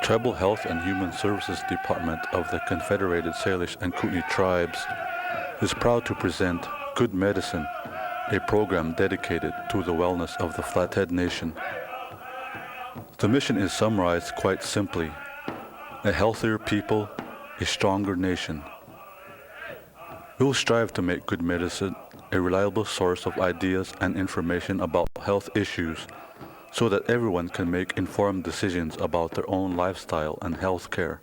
Tribal Health and Human Services Department of the Confederated Salish and Kootenai Tribes is proud to present Good Medicine, a program dedicated to the wellness of the Flathead Nation. The mission is summarized quite simply: a healthier people, a stronger nation. We will strive to make good medicine a reliable source of ideas and information about health issues so that everyone can make informed decisions about their own lifestyle and health care.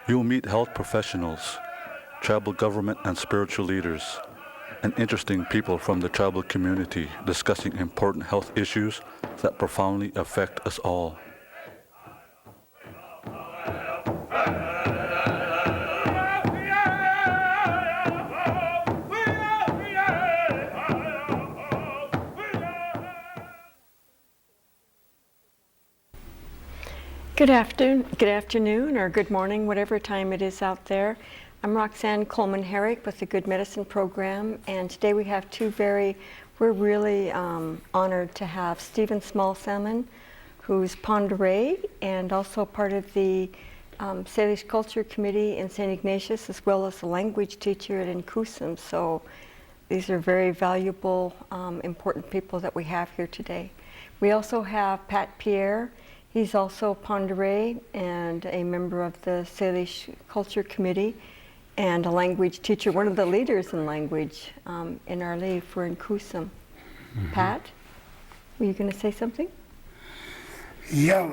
You will meet health professionals, tribal government and spiritual leaders, and interesting people from the tribal community discussing important health issues that profoundly affect us all. Good afternoon, or good morning, whatever time it is out there. I'm Roxane Colman-Herak with the Good Medicine Program, and today we have we're really honored to have Stephen Smallsalmon, who's Pend d'Oreille and also part of the Salish Culture Committee in St. Ignatius, as well as a language teacher at Inkusum. So these are very valuable, important people that we have here today. We also have Pierre. He's also Pend d'Oreille and a member of the Salish Culture Committee and a language teacher, one of the leaders in language in our league for Inkusum. Pat, were you going to say something? Yeah,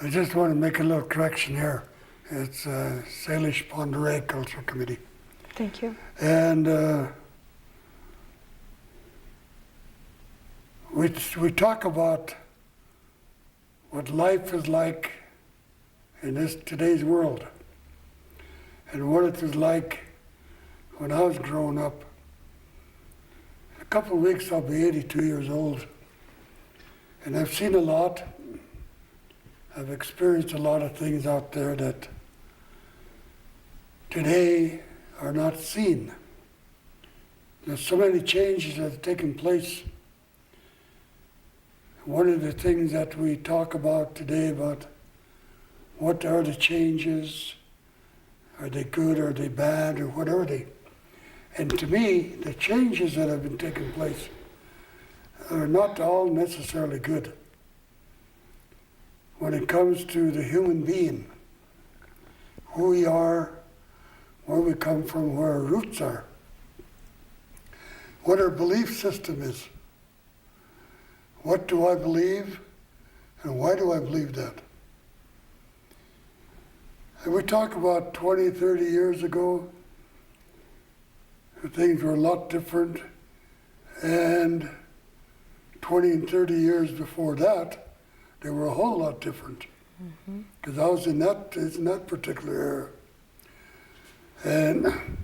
I just want to make a little correction here. It's Salish Pend d'Oreille Culture Committee. Thank you. And we talk about what life is like in today's world and what it was like when I was growing up. In a couple of weeks I'll be 82 years old, and I've seen a lot. I've experienced a lot of things out there that today are not seen. There's so many changes that have taken place. One of the things that we talk about today about what are the changes, are they good, are they bad, or what are they? And to me, the changes that have been taking place are not all necessarily good when it comes to the human being, who we are, where we come from, where our roots are, what our belief system is. What do I believe, and why do I believe that? And we talk about 20, 30 years ago, things were a lot different, and 20 and 30 years before that, they were a whole lot different. Because I was in that particular era. And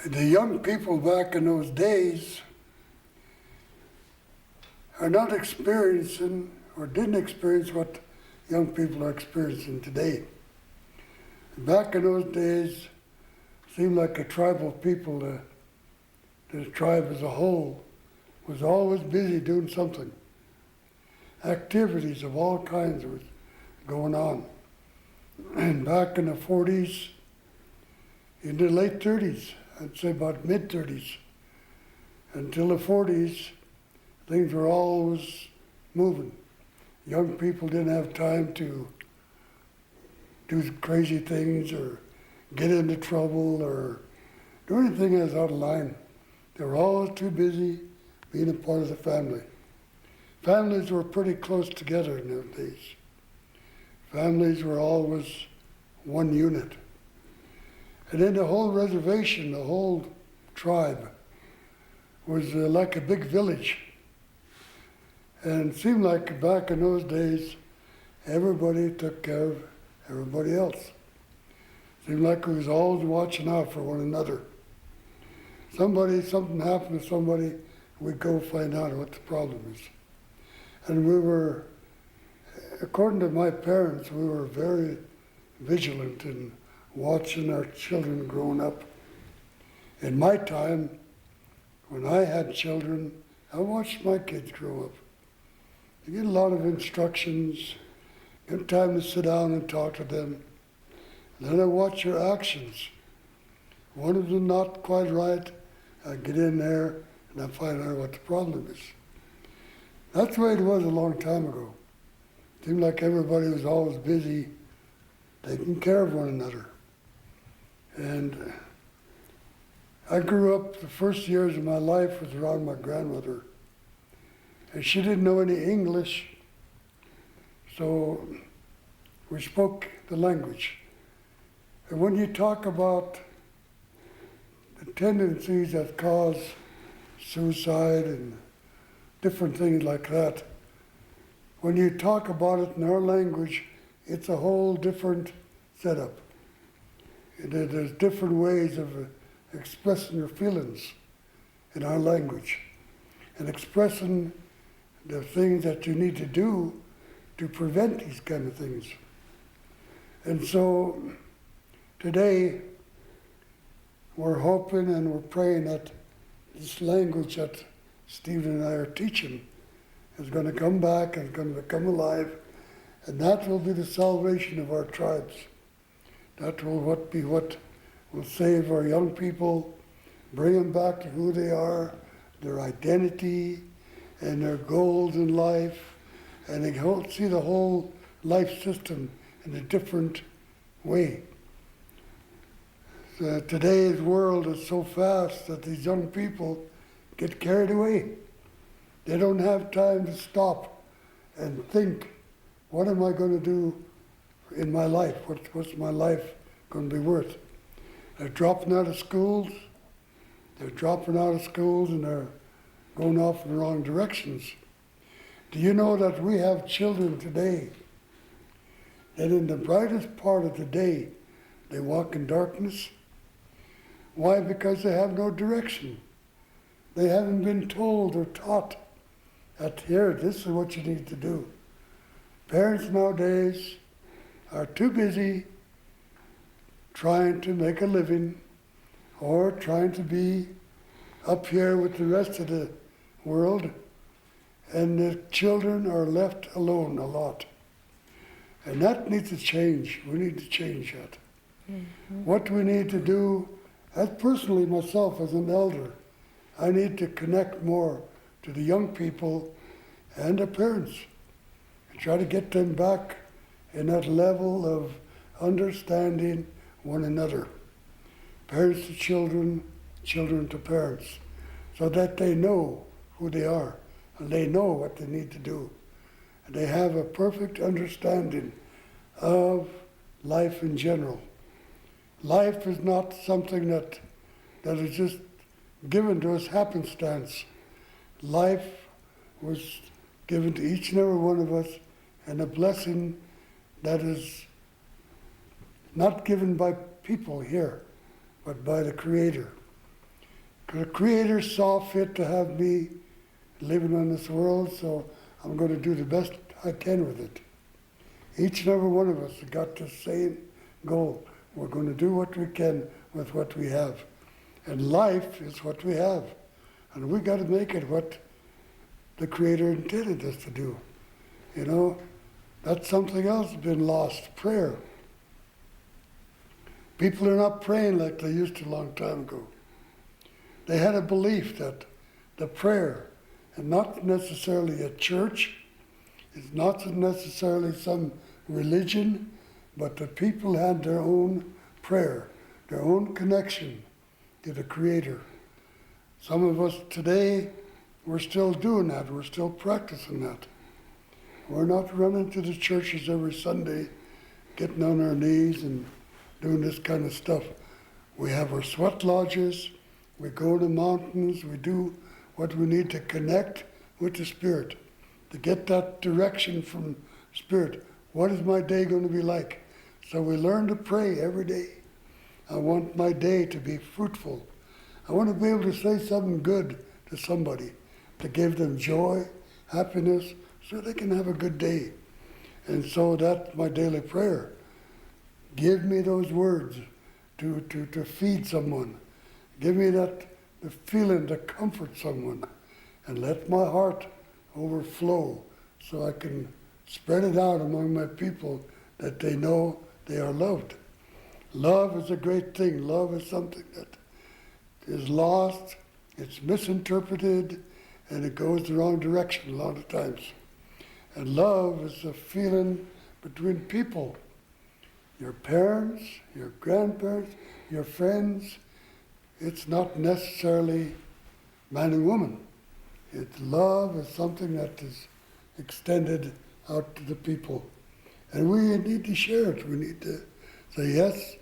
the young people back in those days are not experiencing or didn't experience what young people are experiencing today. Back in those days, it seemed like a tribal people, the tribe as a whole, was always busy doing something. Activities of all kinds were going on. And back in the 40s, in the late 30s, I'd say about mid-30s, until the 40s, things were always moving. Young people didn't have time to do crazy things or get into trouble or do anything that's out of line. They were always too busy being a part of the family. Families were pretty close together in those days. Families were always one unit. And then the whole reservation, the whole tribe, was like a big village. And it seemed like back in those days, everybody took care of everybody else. It seemed like we was always watching out for one another. Something happened to somebody, we'd go find out what the problem is. And we were, according to my parents, we were very vigilant in watching our children growing up. In my time, when I had children, I watched my kids grow up. You get a lot of instructions, get time to sit down and talk to them. And then I watch your actions. One of them not quite right, I get in there and I find out what the problem is. That's the way it was a long time ago. It seemed like everybody was always busy taking care of one another. And I grew up, the first years of my life was around my grandmother. And she didn't know any English, so we spoke the language. And when you talk about the tendencies that cause suicide and different things like that, when you talk about it in our language, it's a whole different setup. There's different ways of expressing your feelings in our language and expressing the things that you need to do to prevent these kind of things. And so today, we're hoping and we're praying that this language that Stephen and I are teaching is going to come back and going to become alive, and that will be the salvation of our tribes. That will be what will save our young people, bring them back to who they are, their identity, and their goals in life, and they see the whole life system in a different way. Today's world is so fast that these young people get carried away. They don't have time to stop and think, what am I going to do in my life? What's my life going to be worth? They're dropping out of schools. They're dropping out of schools and they're going off in the wrong directions. Do you know that we have children today that in the brightest part of the day, they walk in darkness? Why? Because they have no direction. They haven't been told or taught that here, this is what you need to do. Parents nowadays are too busy trying to make a living or trying to be up here with the rest of the world, and the children are left alone a lot. And that needs to change. We need to change that. Mm-hmm. What we need to do, as personally myself as an elder, I need to connect more to the young people and the parents and try to get them back in that level of understanding one another. Parents to children, children to parents, so that they know who they are and they know what they need to do. And they have a perfect understanding of life in general. Life is not something that is just given to us happenstance. Life was given to each and every one of us, and a blessing that is not given by people here, but by the Creator. The Creator saw fit to have me living on this world, so I'm going to do the best I can with it. Each and every one of us has got the same goal. We're going to do what we can with what we have. And life is what we have. And we got to make it what the Creator intended us to do. You know, that's something else that's been lost, prayer. People are not praying like they used to a long time ago. They had a belief that the prayer, and not necessarily a church, it's not necessarily some religion, but the people had their own prayer, their own connection to the Creator. Some of us today, we're still doing that. We're still practicing that. We're not running to the churches every Sunday, getting on our knees and doing this kind of stuff. We have our sweat lodges. We go to the mountains. We do what we need to connect with the Spirit, to get that direction from Spirit. What is my day going to be like? So we learn to pray every day. I want my day to be fruitful. I want to be able to say something good to somebody, to give them joy, happiness, so they can have a good day. And so that's my daily prayer. Give me those words to feed someone. Give me the feeling to comfort someone. And let my heart overflow so I can spread it out among my people that they know they are loved. Love is a great thing. Love is something that is lost, it's misinterpreted, and it goes the wrong direction a lot of times. And love is a feeling between people, your parents, your grandparents, your friends. It's not necessarily man and woman. Love is something that is extended out to the people. And we need to share it. We need to say, yes,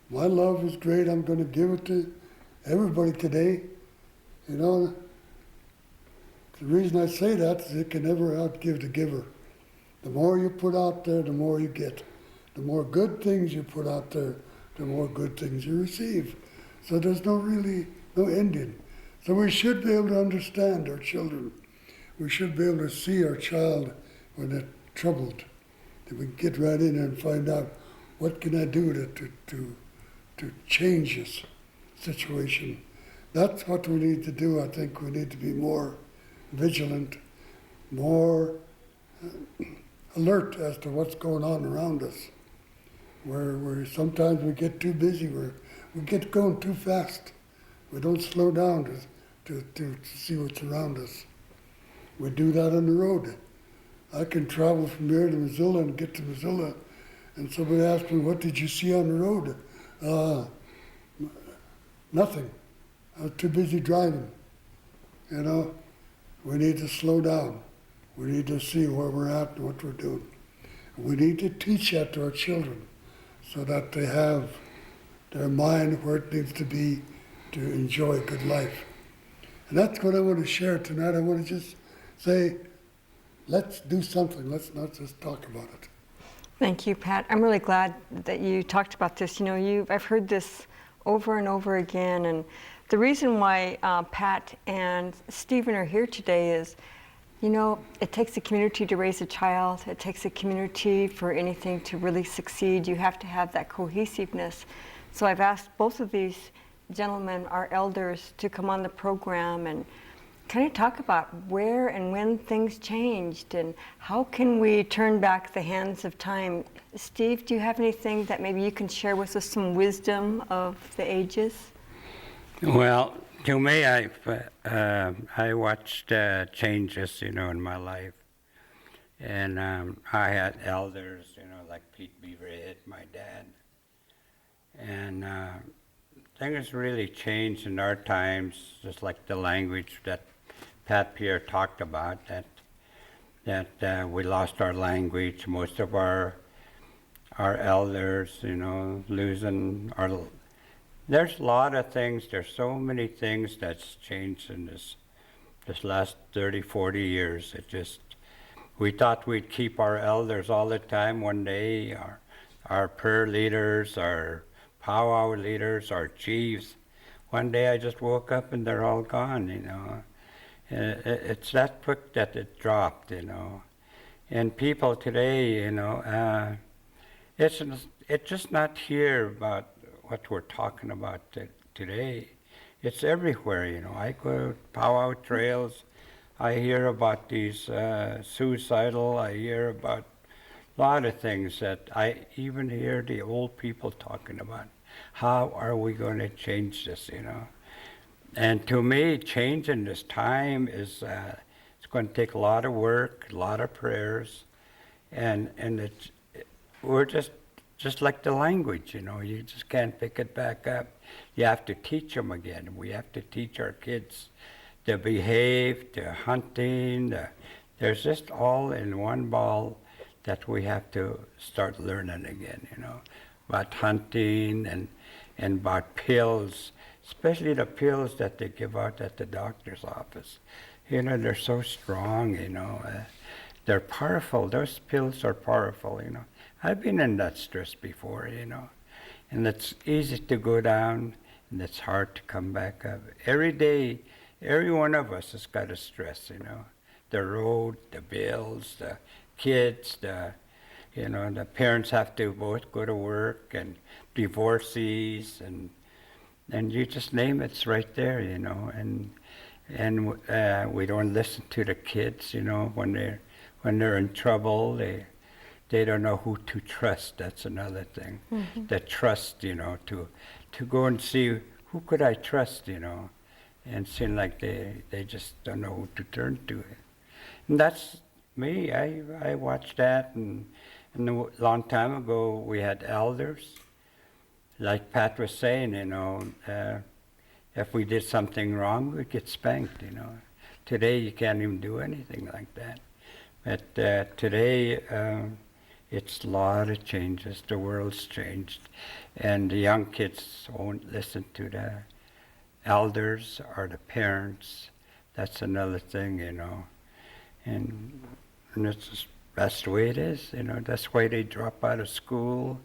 my love is great. I'm going to give it to everybody today. You know, the reason I say that is it can never outgive the giver. The more you put out there, the more you get. The more good things you put out there, the more good things you receive. So there's no ending. So we should be able to understand our children. We should be able to see our child when they're troubled. That we can get right in there and find out what can I do to change this situation. That's what we need to do. I think we need to be more vigilant, more alert as to what's going on around us. Where sometimes we get too busy, we get going too fast. We don't slow down to see what's around us. We do that on the road. I can travel from here to Missoula and get to Missoula, and somebody asks me, what did you see on the road? Nothing. I was too busy driving. You know, we need to slow down. We need to see where we're at and what we're doing. We need to teach that to our children so that they have their mind where it needs to be to enjoy a good life. And that's what I want to share tonight. I want to just say, let's do something. Let's not just talk about it. Thank you, Pat. I'm really glad that you talked about this. You know, I've heard this over and over again, and the reason why Pat and Stephen are here today is, you know, it takes a community to raise a child. It takes a community for anything to really succeed. You have to have that cohesiveness. So I've asked both of these gentlemen, our elders, to come on the program and kind of talk about where and when things changed and how can we turn back the hands of time. Steve, do you have anything that maybe you can share with us, some wisdom of the ages? Well, to me, I watched changes, you know, in my life. And I had elders, you know, like Pete Beaverhead, my dad. And things really changed in our times, just like the language that Pat Pierre talked about, that we lost our language. Most of our elders, you know, losing our... There's a lot of things, there's so many things that's changed in this last 30, 40 years. It just, we thought we'd keep our elders all the time. One day, our prayer leaders, our powwow leaders, our chiefs. One day I just woke up and they're all gone, you know. It's that quick that it dropped, you know. And people today, you know, it's just not here about what we're talking about today. It's everywhere, you know. I go to powwow trails, I hear about these suicidal, I hear about a lot of things that I even hear the old people talking about. How are we going to change this, you know? And to me, changing this time is, it's going to take a lot of work, a lot of prayers, and we're just like the language, you know, you just can't pick it back up. You have to teach them again. We have to teach our kids to behave, to hunting. There's just all in one ball that we have to start learning again, you know, about hunting and about pills, especially the pills that they give out at the doctor's office. You know, they're so strong, you know. They're powerful. Those pills are powerful, you know. I've been in that stress before, you know, and it's easy to go down, and it's hard to come back up. Every day, every one of us has got a stress, you know, the road, the bills, the kids, you know, the parents have to both go to work, and divorcees, and you just name it, it's right there, you know, and we don't listen to the kids, you know, when when they're in trouble, they don't know who to trust. That's another thing. The trust, you know, to go and see who could I trust, you know, and seem like they just don't know who to turn to. And that's me. I watched that, and a long time ago we had elders. Like Pat was saying, you know, if we did something wrong, we'd get spanked, you know. Today you can't even do anything like that. But today, it's a lot of changes. The world's changed. And the young kids won't listen to the elders or the parents. That's another thing, you know. And that's the way it is, you know. That's why they drop out of school.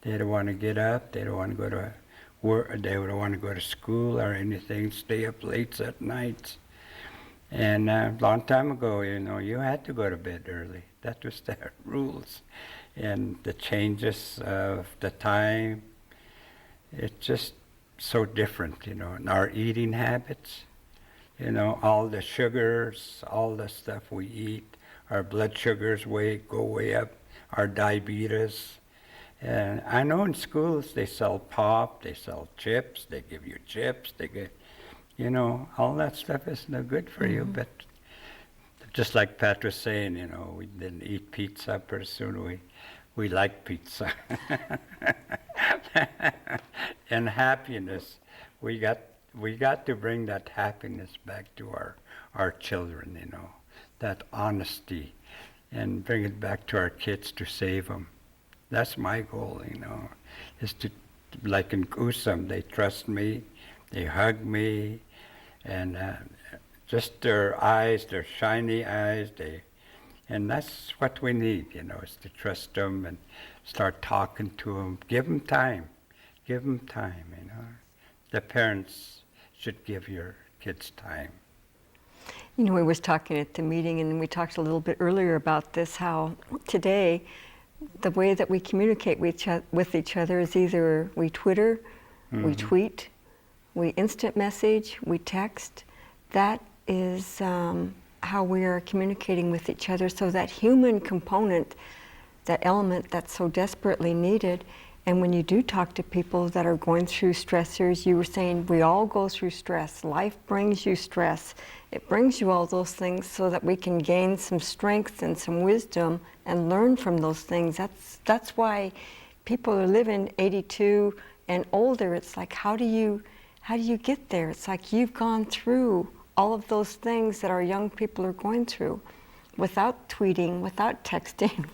They don't want to get up. They don't want to go to work. They don't want to go to school or anything. Stay up late at night. And a long time ago, you know, you had to go to bed early. That was the rules. And the changes of the time, it's just so different, you know. And our eating habits, you know, all the sugars, all the stuff we eat, our blood sugars go way up, our diabetes. And I know in schools they sell pop, they sell chips, they give you chips, you know, all that stuff is no good for you. But just like Pat was saying, you know, we didn't eat pizza pretty soon. We like pizza. And happiness, we got to bring that happiness back to our children, you know, that honesty, and bring it back to our kids to save them. That's my goal, you know, is to, like in Kusam, they trust me, they hug me, and just their eyes, their shiny eyes, and that's what we need, you know, is to trust them and start talking to them. Give them time, you know. The parents should give your kids time. You know, we was talking at the meeting, and we talked a little bit earlier about this, how today the way that we communicate with each other is either we Twitter, we tweet, we instant message, we text. That is how we are communicating with each other. So that human component, that element that's so desperately needed. And when you do talk to people that are going through stressors, you were saying we all go through stress. Life brings you stress. It brings you all those things so that we can gain some strength and some wisdom and learn from those things. That's why people are living 82 and older. It's like, how do you get there? It's like you've gone through all of those things that our young people are going through, without tweeting, without texting,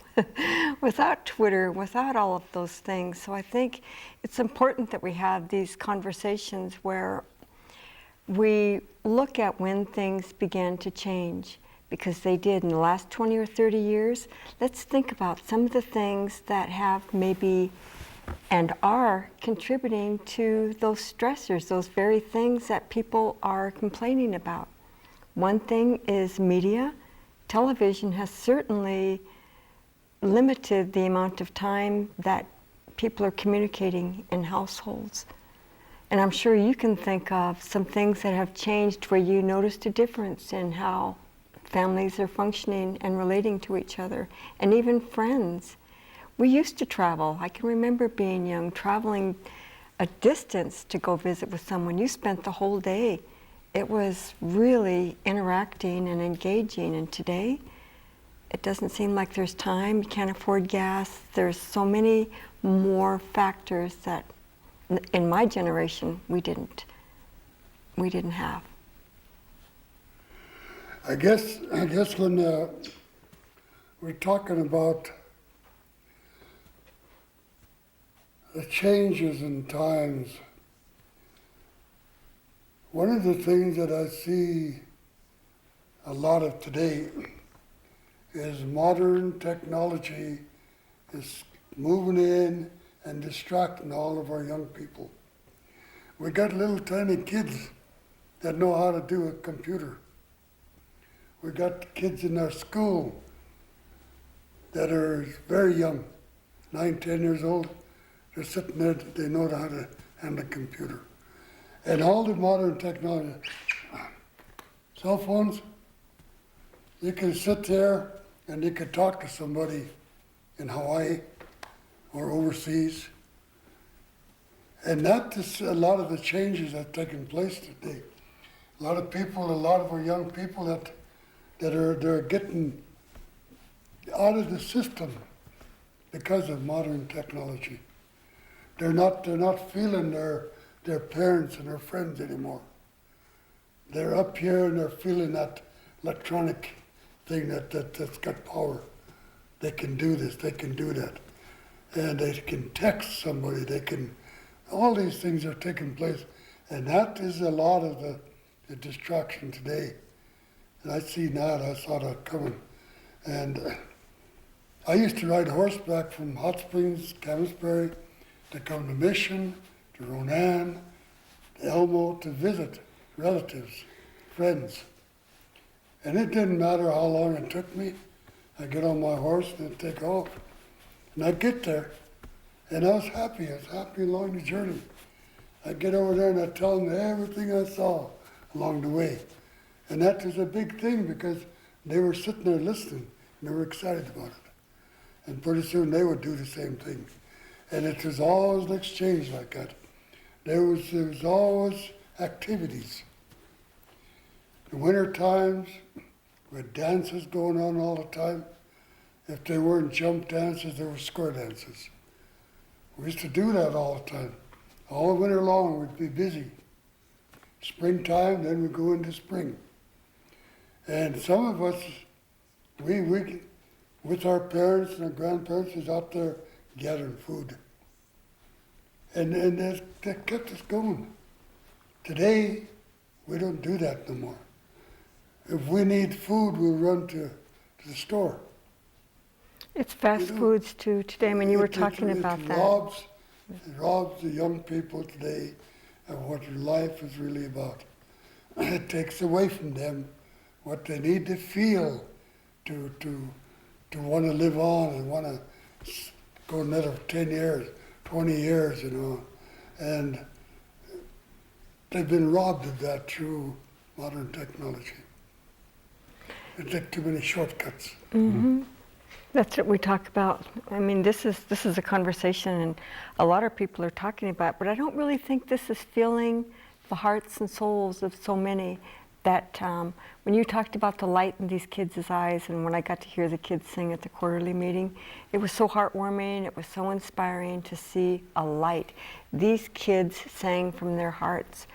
without Twitter, without all of those things. So I think it's important that we have these conversations where we look at when things began to change, because they did in the last 20 or 30 years. Let's think about some of the things that have maybe and are contributing to those stressors, those very things that people are complaining about. One thing is media. Television has certainly limited the amount of time that people are communicating in households. And I'm sure you can think of some things that have changed where you noticed a difference in how families are functioning and relating to each other, and even friends. We used to travel. I can remember being young, traveling a distance to go visit with someone. You spent the whole day. It was really interacting and engaging, and today it doesn't seem like there's time. You can't afford gas. There's so many more factors that in my generation we didn't have. I guess when we're talking about the changes in times, one of the things that I see a lot of today is modern technology is moving in and distracting all of our young people. We got little tiny kids that know how to do a computer. We got kids in our school that are very young, 9, 10 years old. They're sitting there, they know how to handle a computer. And all the modern technology, cell phones, you can sit there and they could talk to somebody in Hawaii or overseas. And that is a lot of the changes that have taken place today. A lot of people, a lot of our young people they're getting out of the system because of modern technology. They're not feeling their parents and their friends anymore. They're up here and they're feeling that electronic thing that's got power. They can do this, they can do that. And they can text somebody, all these things are taking place. And that is a lot of the distraction today. And I see that, I saw that coming. And I used to ride horseback from Hot Springs, Camasbury, to come to Mission, to Ronan, to Elmo, to visit relatives, friends. And it didn't matter how long it took me. I'd get on my horse and I'd take off. And I'd get there, and I was happy along the journey. I'd get over there and I'd tell them everything I saw along the way. And that was a big thing because they were sitting there listening and they were excited about it. And pretty soon they would do the same thing. And it was always an exchange like that. There was always activities. The winter times, with dances going on all the time. If they weren't jump dances, there were square dances. We used to do that all the time. All winter long, we'd be busy. Springtime, then we'd go into spring. And some of us, we with our parents and our grandparents, was out there gathering food. And that kept us going. Today, we don't do that no more. If we need food, we'll run to the store. It's fast foods too today. I mean, you were talking about that. It robs the young people today of what life is really about. It takes away from them what they need to feel to want to live on and want to go another 10 years, 20 years, you know. And they've been robbed of that through modern technology. They take too many shortcuts. Mm-hmm. That's what we talk about. I mean, this is a conversation, and a lot of people are talking about, but I don't really think this is filling the hearts and souls of so many. That when you talked about the light in these kids' eyes, and when I got to hear the kids sing at the quarterly meeting, it was so heartwarming, it was so inspiring to see a light. These kids sang from their hearts.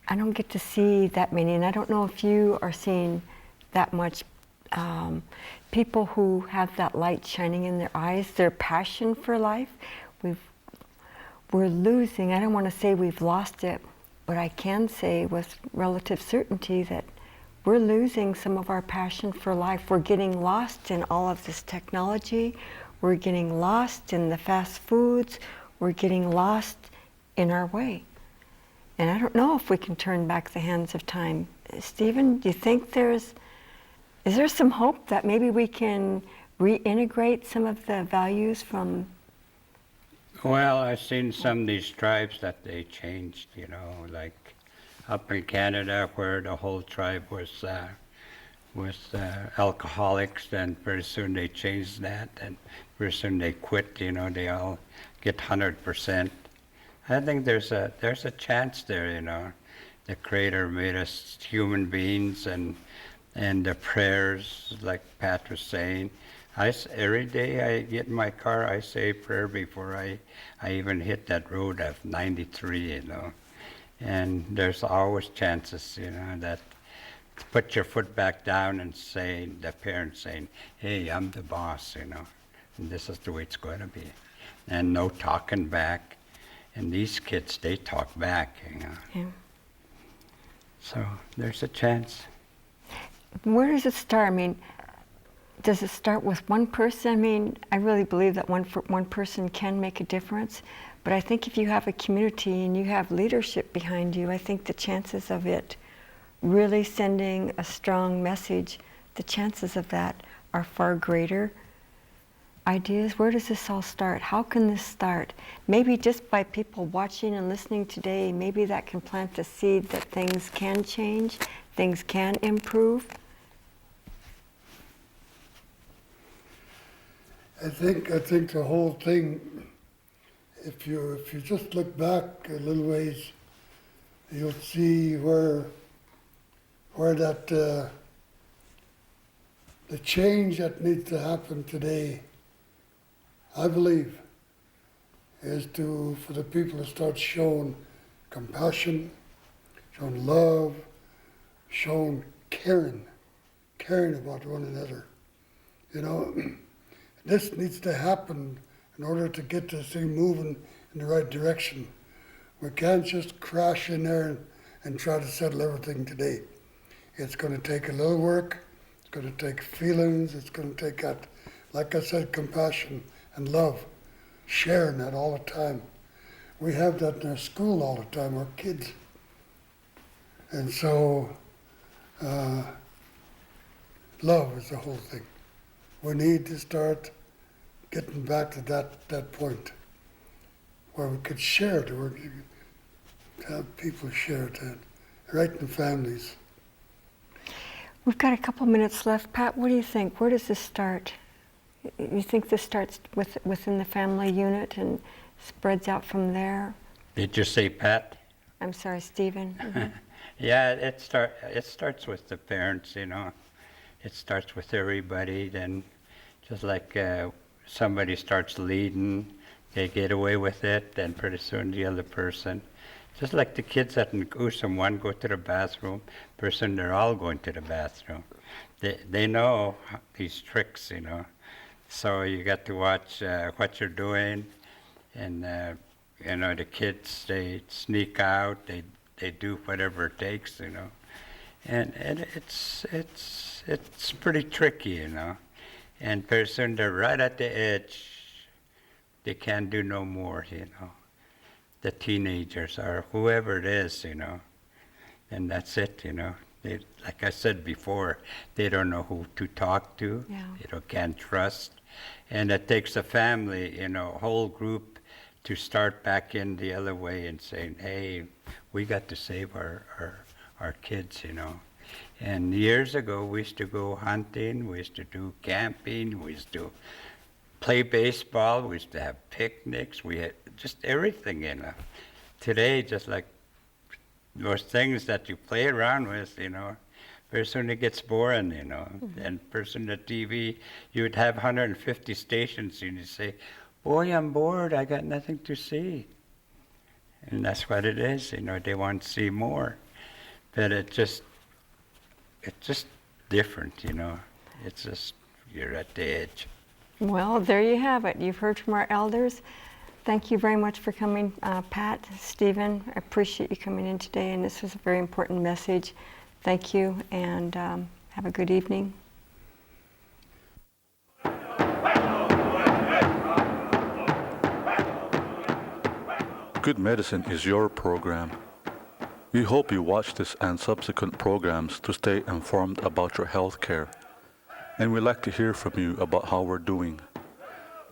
I don't get to see that many, and I don't know if you are seeing that much people who have that light shining in their eyes, their passion for life. We're losing, I don't want to say we've lost it, but I can say with relative certainty that we're losing some of our passion for life. We're getting lost in all of this technology. We're getting lost in the fast foods. We're getting lost in our way. And I don't know if we can turn back the hands of time. Stephen, do you think is there some hope that maybe we can reintegrate some of the values from? Well, I've seen some of these tribes that they changed, you know, like up in Canada where the whole tribe was alcoholics, and pretty soon they changed that, and pretty soon they quit, you know, they all get 100%. I think there's a chance there, you know. The Creator made us human beings, and the prayers, like Pat was saying, every day I get in my car, I say a prayer before I even hit that road of 93, you know. And there's always chances, you know, that to put your foot back down and say, the parents saying, hey, I'm the boss, you know, and this is the way it's going to be. And no talking back. And these kids, they talk back, you know. Yeah. So there's a chance. Where does it start? I mean, does it start with one person? I mean, I really believe that one person can make a difference. But I think if you have a community and you have leadership behind you, I think the chances of it really sending a strong message, the chances of that are far greater. Ideas, where does this all start? How can this start? Maybe just by people watching and listening today, maybe that can plant the seed that things can change, things can improve. I think the whole thing, if you just look back a little ways, you'll see where that the change that needs to happen today, I believe, is for the people to start showing compassion, showing love, showing caring about one another. You know, this needs to happen in order to get this thing moving in the right direction. We can't just crash in there and try to settle everything today. It's going to take a little work. It's going to take feelings. It's going to take that, like I said, compassion and love, sharing that all the time. We have that in our school all the time, our kids. And so, love is the whole thing. We need to start getting back to that point where we could share it, where we could have people share it, right in the families. We've got a couple minutes left. Pat, what do you think? Where does this start? You think this starts within the family unit and spreads out from there? Did you say Pat? I'm sorry, Stephen. Mm-hmm. Yeah, it starts with the parents, you know. It starts with everybody. Then, just like somebody starts leading, they get away with it. Then pretty soon the other person. Just like the kids at Nkusum, one go to the bathroom, pretty soon they're all going to the bathroom. They know these tricks, you know. So you got to watch what you're doing, and you know, the kids, they sneak out, they do whatever it takes, you know. And it's pretty tricky, you know. And pretty soon they're right at the edge. They can't do no more, you know. The teenagers or whoever it is, you know. And that's it, you know. They, like I said before, they don't know who to talk to. Yeah. Can't trust. And it takes a family, you know, a whole group to start back in the other way and saying, hey, we got to save our kids, you know. And years ago, we used to go hunting, we used to do camping, we used to play baseball, we used to have picnics, we had just everything, you know. Today, just like those things that you play around with, you know, very soon it gets boring, you know. Mm-hmm. And pretty soon the TV, you would have 150 stations, and you say, boy, I'm bored, I got nothing to see. And that's what it is, you know, they want to see more. But it's just different, you know. It's just, you're at the edge. Well, there you have it. You've heard from our elders. Thank you very much for coming, Pat, Stephen. I appreciate you coming in today, and this was a very important message. Thank you, and have a good evening. Good Medicine is your program. We hope you watch this and subsequent programs to stay informed about your health care. And we'd like to hear from you about how we're doing.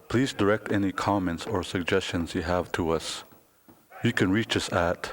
Please direct any comments or suggestions you have to us. You can reach us at